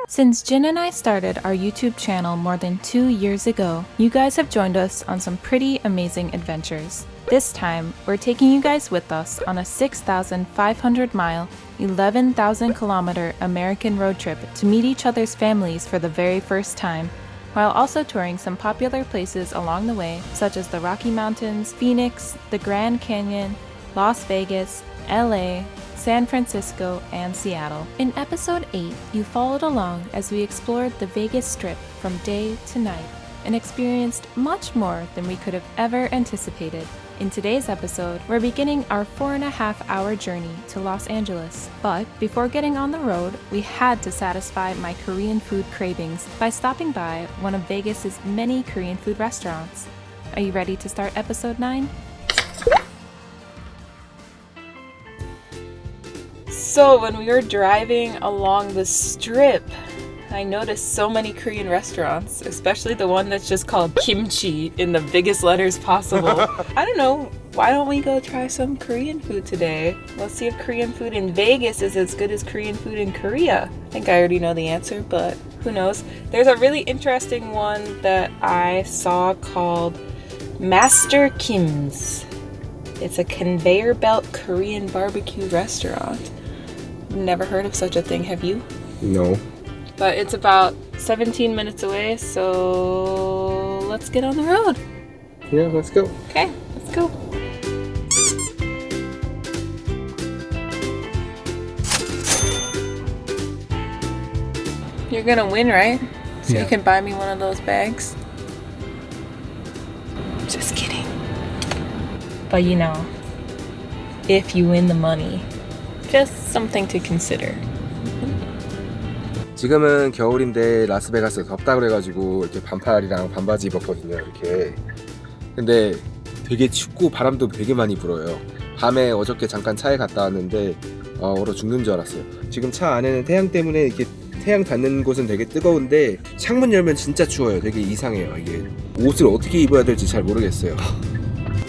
Since Jin and I started our YouTube channel more than 2 years ago, you guys have joined us on some pretty amazing adventures. This time, we're taking you guys with us on a 6,500-mile, 11,000-kilometer American road trip to meet each other's families for the very first time, while also touring some popular places along the way, such as the Rocky Mountains, Phoenix, the Grand Canyon, Las Vegas, LA, San Francisco, and Seattle. In episode 8, you followed along as we explored the Vegas Strip from day to night and experienced much more than we could have ever anticipated. In today's episode, we're beginning our 4.5-hour journey to Los Angeles. But before getting on the road, we had to satisfy my Korean food cravings by stopping by one of Vegas's many Korean food restaurants. Are you ready to start episode 9? So when we were driving along the strip, I noticed so many Korean restaurants, especially the one that's just called kimchi in the biggest letters possible. I don't know, why don't we go try some Korean food today? Let's see if Korean food in Vegas is as good as Korean food in Korea. I think I already know the answer, but who knows? There's a really interesting one that I saw called Master Kim's. It's a conveyor belt Korean barbecue restaurant. Never heard of such a thing, have you? No. But it's about 17 minutes away, so let's get on the road. Yeah, let's go. Okay, let's go. You're gonna win, right? So Yeah. you can buy me one of those bags. Just kidding. But you know, if you win the money, just something to consider. 지금은 겨울인데 라스베가스 덥다 그래가지고 이렇게 반팔이랑 반바지 입었거든요. 이렇게. 근데 되게 춥고 바람도 되게 많이 불어요. 밤에 어저께 잠깐 차에 갔다 왔는데 얼어 죽는 줄 알았어요. 지금 차 안에는 태양 때문에 이렇게 태양 닿는 곳은 되게 뜨거운데 창문 열면 진짜 추워요. 되게 이상해요. 이게 옷을 어떻게 입어야 될지 잘 모르겠어요.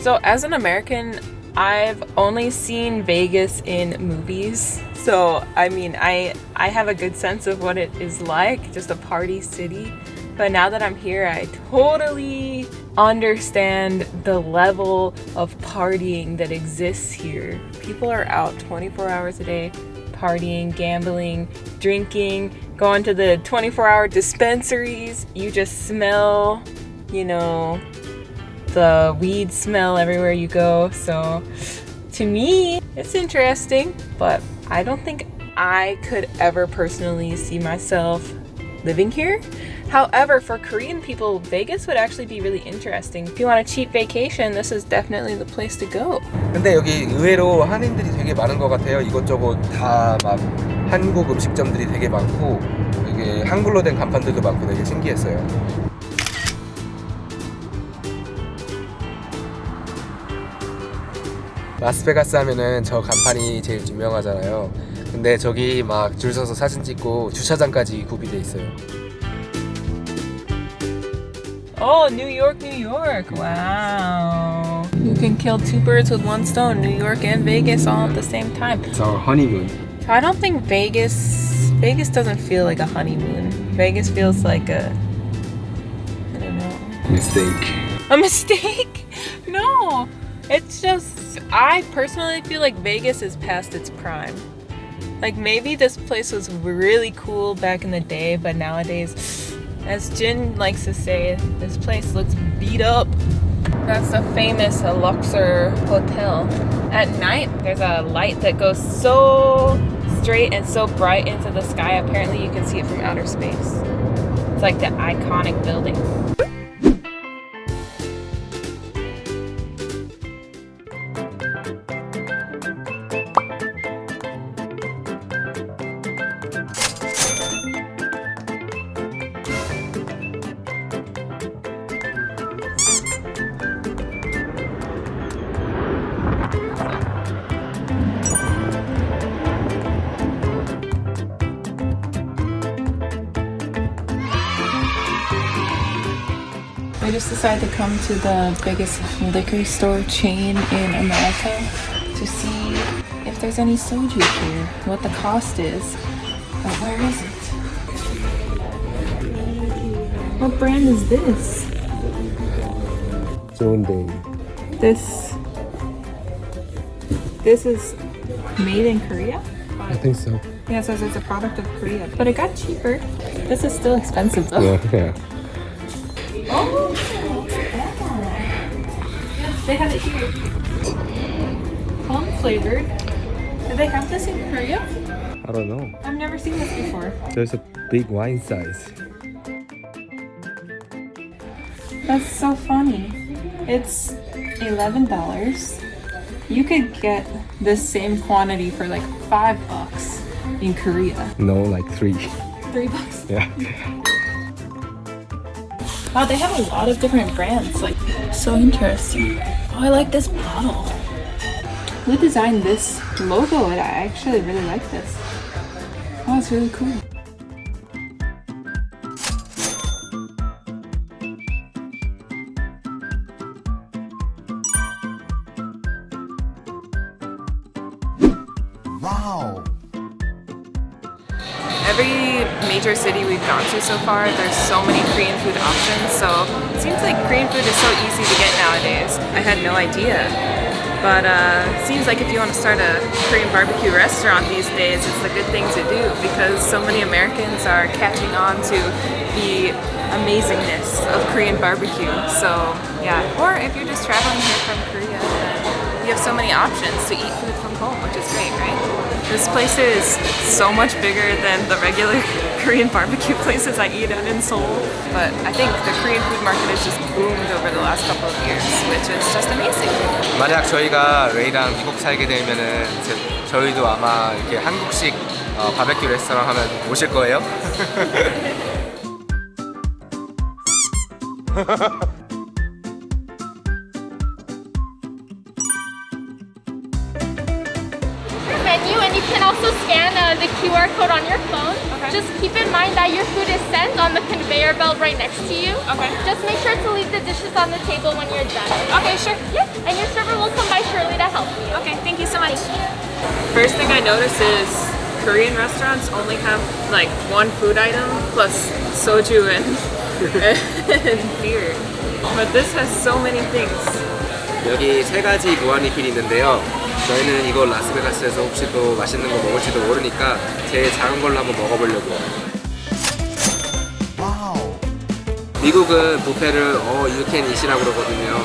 So as an American, I've only seen Vegas in movies. So, I mean, I have a good sense of what it is like, just a party city. But now that I'm here, I totally understand the level of partying that exists here. People are out 24 hours a day, partying, gambling, drinking, going to the 24-hour dispensaries. You just smell, you know, the weed smell everywhere you go. So to me, it's interesting, but I don't think I could ever personally see myself living here. However, for Korean people, Vegas would actually be really interesting. If you want a cheap vacation, this is definitely the place to go. 근데 여기 의외로 한인들이 되게 많은 것 같아요. 이것저것 다 막 한국 음식점들이 되게 많고 이게 한글로 된 간판들도 많고 되게 신기했어요. 라스베가스 하면은 저 간판이 제일 유명하잖아요. 근데 저기 막 줄 서서 사진 찍고 주차장까지 구비돼 있어요. Oh, New York, New York. Wow. You can kill 2 birds with 1 stone, New York and Vegas all at the same time. It's our honeymoon. So I don't think Vegas doesn't feel like a honeymoon. Vegas feels like a, I don't know. Mistake. A mistake? No. It's just, I personally feel like Vegas is past its prime. Like maybe this place was really cool back in the day, but nowadays, as Jin likes to say, this place looks beat up. That's the famous Luxor Hotel. At night, there's a light that goes so straight and so bright into the sky. Apparently you can see it from outer space. It's like the iconic building. We just decided to come to the biggest liquor store chain in America to see if there's any soju here, what the cost is. But where is it? What brand is this? 좋은데. This is made in Korea? I think so. Yeah, it says it's a product of Korea. But it got cheaper. This is still expensive though. Yeah. Oh! They have it here. Plum flavored. Do they have this in Korea? I don't know. I've never seen this before. There's a big wine size. That's so funny. It's $11. You could get this same quantity for like $5 in Korea. No, like 3. $3. Yeah. Wow, they have a lot of different brands. Like, so interesting. Oh, I like this bottle. Who designed this logo? I actually really like this. Oh, it's really cool. Wow. Every major city we've gone to so far, there's so many Korean food options. So it seems like Korean food is so easy to get nowadays. I had no idea. But seems like if you want to start a Korean barbecue restaurant these days, it's a good thing to do because so many Americans are catching on to the amazingness of Korean barbecue. So yeah, or if you're just traveling here from Korea, then you have so many options to eat food from home, which is great, right? This place is so much bigger than the regular Korean barbecue places I eat at in Seoul. But I think the Korean food market has just boomed over the last couple of years, which is just amazing. 만약 저희가 레이랑 미국 살게 되면은 저희도 아마 이렇게 한국식 바베큐 레스토랑 하면 오실 거예요? Menu, and you can also scan the QR code on your phone. Okay. Just keep in mind that your food is sent on the conveyor belt right next to you. Okay. Just make sure to leave the dishes on the table when you're done. Okay, sure. Yeah, and your server will come by shortly to help you. Okay, thank you so much. First thing I noticed is Korean restaurants only have like one food item plus soju and beer. But this has so many things. 여기 3가지 무한 리필이 있는데요. 저희는 이거 라스베가스에서 혹시 또 맛있는 거 먹을지도 모르니까 제일 작은 걸로 한번 먹어보려고요. 와우. 미국은 뷔페를 you can eat이라고 그러거든요.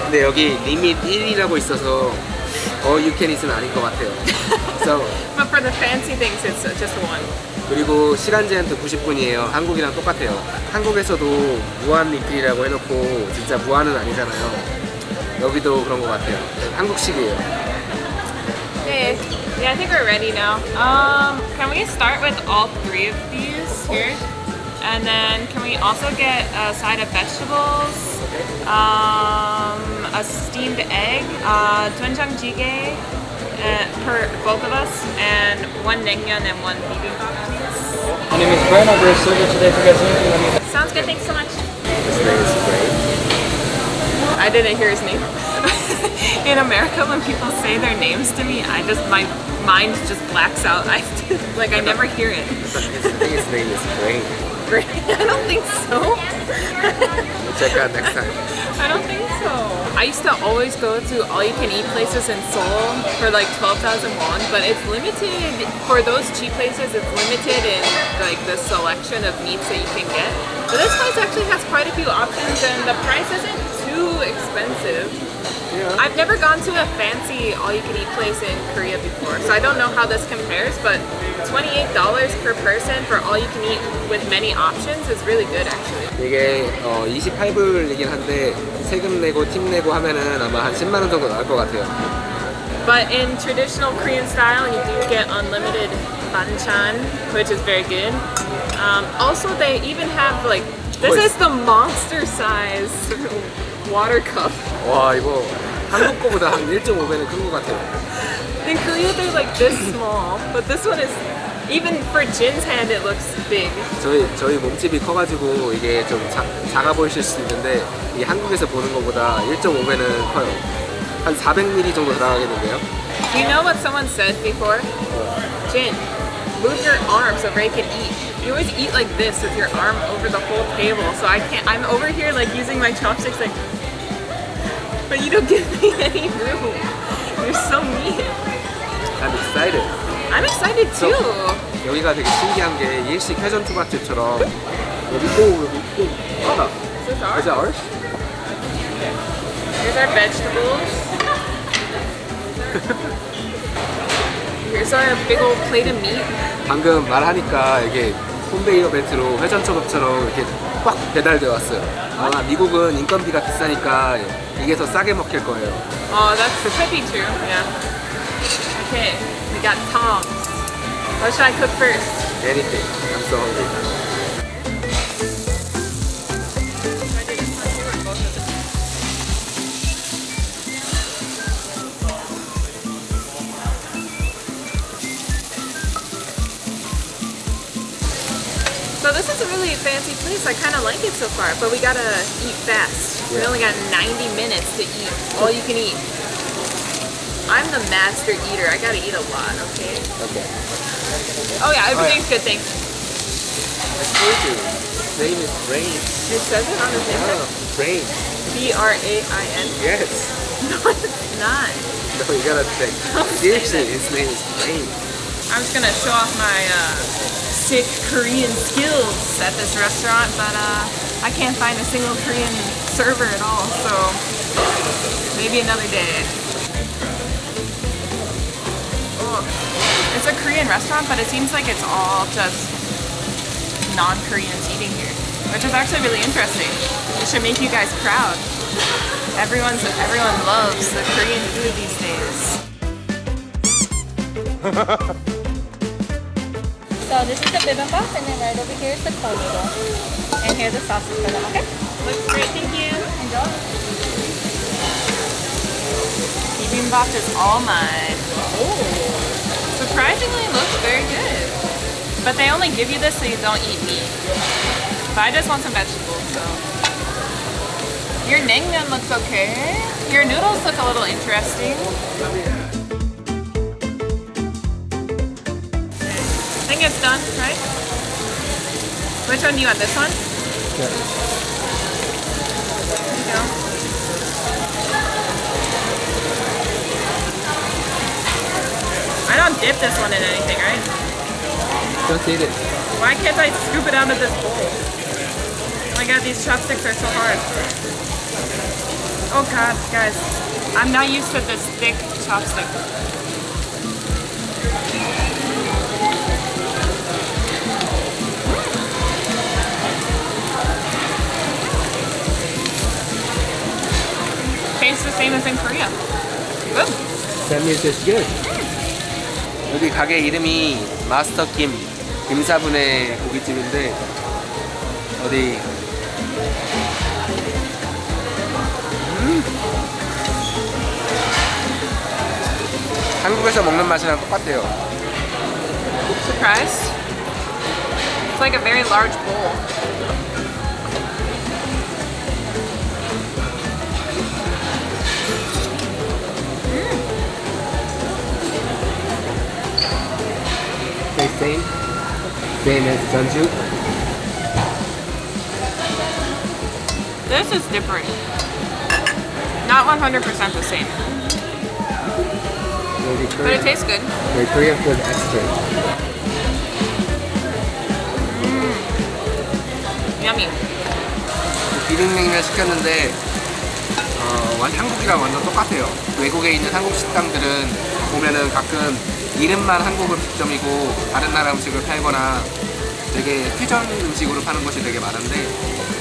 근데 여기 리밋 1이라고 있어서 you can eat은 아닌 것 같아요. So, But for the fancy things, it's just one. 그리고 시간 제한도 90분이에요. 한국이랑 똑같아요. 한국에서도 무한 리필이라고 해놓고 진짜 무한은 아니잖아요. 여기도 그런 것 같아요. 한국식이에요. Yeah, I think we're ready now. Can we start with all 3 of these here? And then can we also get a side of vegetables, a steamed egg, doenjang jjigae for both of us, and 1 naengmyeon and 1 bibimbap, please. My name is Brian. I'll be your server today. If you guys need anything, let me know. Sounds good, thanks so much. This name is great. I didn't hear his name. In America, when people say their names to me, my mind just blacks out. I never hear it. I think his name is great. Great. I don't think so. We'll check out next time. I don't think so. I used to always go to all-you-can-eat places in Seoul for like 12,000 won, but it's limited. For those cheap places, it's limited in like the selection of meats that you can get. But this place actually has quite a few options, and the price isn't too expensive. Yeah. I've never gone to a fancy all-you-can-eat place in Korea before, so I don't know how this compares, but $28 per person for all-you-can-eat with many options is really good, actually. 이게 28불이긴 한데 세금 내고 팁 내고 하면은 아마 한 10만 원 정도 나올 것 같아요. But in traditional Korean style, you do get unlimited banchan, which is very good. Also, they even have like, this is the monster size water cup. 와 이거 한국 거보다 한 1.5배는 큰 것 같아요. In Korea, they're like this small, but this one is, even for Jin's hand, it looks big. 저희 몸집이 커가지고 이게 좀 작아 보이실 수 있는데 이 한국에서 보는 것보다 1.5배는 커요. 한 400ml 정도 들어가겠는데요. Do you know what someone said before? Jin, move your arm so Ray can eat. You always eat like this with your arm over the whole table, so I can't. I'm over here like using my chopsticks like, but you don't give me any room. You're so mean. I'm excited. I'm excited too. 여기가 되게 신기한 게 일식 회전 초밥집처럼 여기 또 하나. Is this ours? Is that ours? Here's our vegetables. Here's our big old plate of meat. 방금 말하니까 이게 콘베이어 벨트로 회전 초밥처럼 이렇게 꽉 배달되어 왔어요. 아마 미국은 인건비가 비싸니까 이게 더 싸게 먹힐 거예요. Oh, that could be true. Yeah. Okay, we got tongs. What should I cook first? Anything. I'm so hungry. So this is a really fancy place. I kind of like it so far, but we gotta eat fast. We only got 90 minutes to eat. All you can eat. I'm the master eater. I gotta eat a lot, okay? Okay. Oh yeah, everything's good, thanks. I told you. His name is Brain. It says it on the thing. Brain. B-R-A-I-N. Yes. No, it's not. No, you gotta think. Seriously, his name is Brain. I'm just gonna show off my sick Korean skills at this restaurant, but I can't find a single Korean server at all, so maybe another day. Oh, it's a Korean restaurant, but it seems like it's all just non-Koreans eating here, which is actually really interesting. It should make you guys proud. Everyone loves the Korean food these days. So this is the bibimbap, and then right over here is the cold noodle. And here's the sauces for them, okay? Looks great, thank you. Enjoy. Bibimbap is all mine. Surprisingly, looks very good. But they only give you this so you don't eat meat. But I just want some vegetables, so. Your naengmyeon looks okay. Your noodles look a little interesting. I think it's done, right? Which one do you want? This one? Yeah. There you go. I don't dip this one in anything, right? Just eat it. Why can't I scoop it out of this bowl? Oh my god, these chopsticks are so hard. Oh god, guys. I'm not used to this thick chopstick. Tastes the same as in Korea. Good. That means it's good. 여기 가게 이름이 마스터 김사분의 고깃집인데 어디 한국에서 먹는 맛이랑 똑같아요. Surprised? It's like a very large bowl. Same as Jeonju. This is different. Not 100% the same, but it tastes good. The Korean food expert. Yummy. 비빔냉면 시켰는데 한국이랑 완전 똑같아요. 외국에 있는 한국 식당들은 보면은 가끔 이름만 한국 음식점이고 다른 나라 음식을 팔거나 되게 퓨전 음식으로 파는 곳이 되게 많은데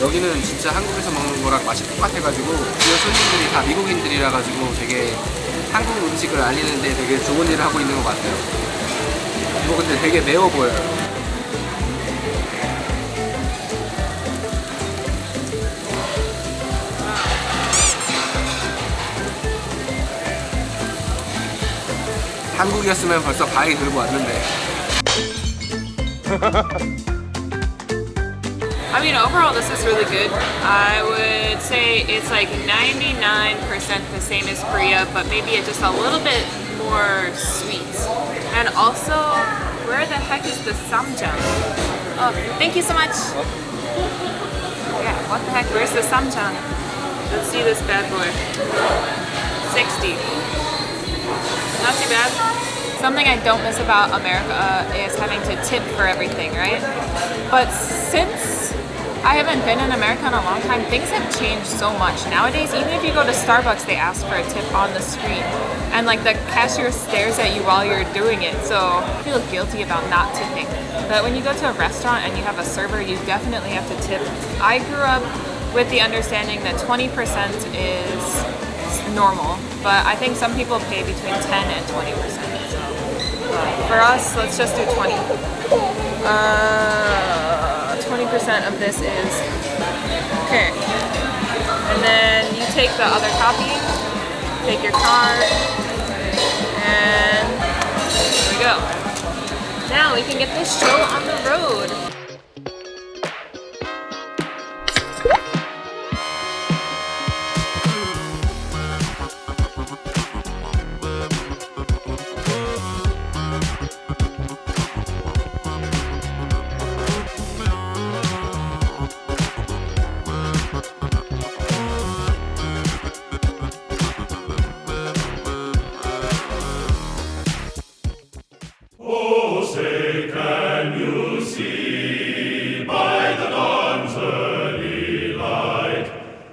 여기는 진짜 한국에서 먹는 거랑 맛이 똑같아가지고 주요 손님들이 다 미국인들이라 가지고 되게 한국 음식을 알리는데 되게 좋은 일을 하고 있는 것 같아요. 이거 근데 되게 매워 보여요. 한국이었으면 벌써 가위 들고 왔는데. I mean, overall, this is really good. I would say it's like 99% the same as Korea, but maybe it's just a little bit more sweet. And also, where the heck is the samjang? Oh, thank you so much. Yeah, what the heck? Where's the samjang? Let's see this bad boy. 60. Not too bad. Something I don't miss about America is having to tip for everything, right? But since I haven't been in America in a long time, things have changed so much. Nowadays, even if you go to Starbucks, they ask for a tip on the screen. And like the cashier stares at you while you're doing it, so I feel guilty about not tipping. But when you go to a restaurant and you have a server, you definitely have to tip. I grew up with the understanding that 20% is normal, but I think some people pay between 10 and 20%. So for us, let's just do 20. 20% of this is okay. And then you take the other copy, take your card, and here we go. Now we can get this show on the road. Oh, say can you see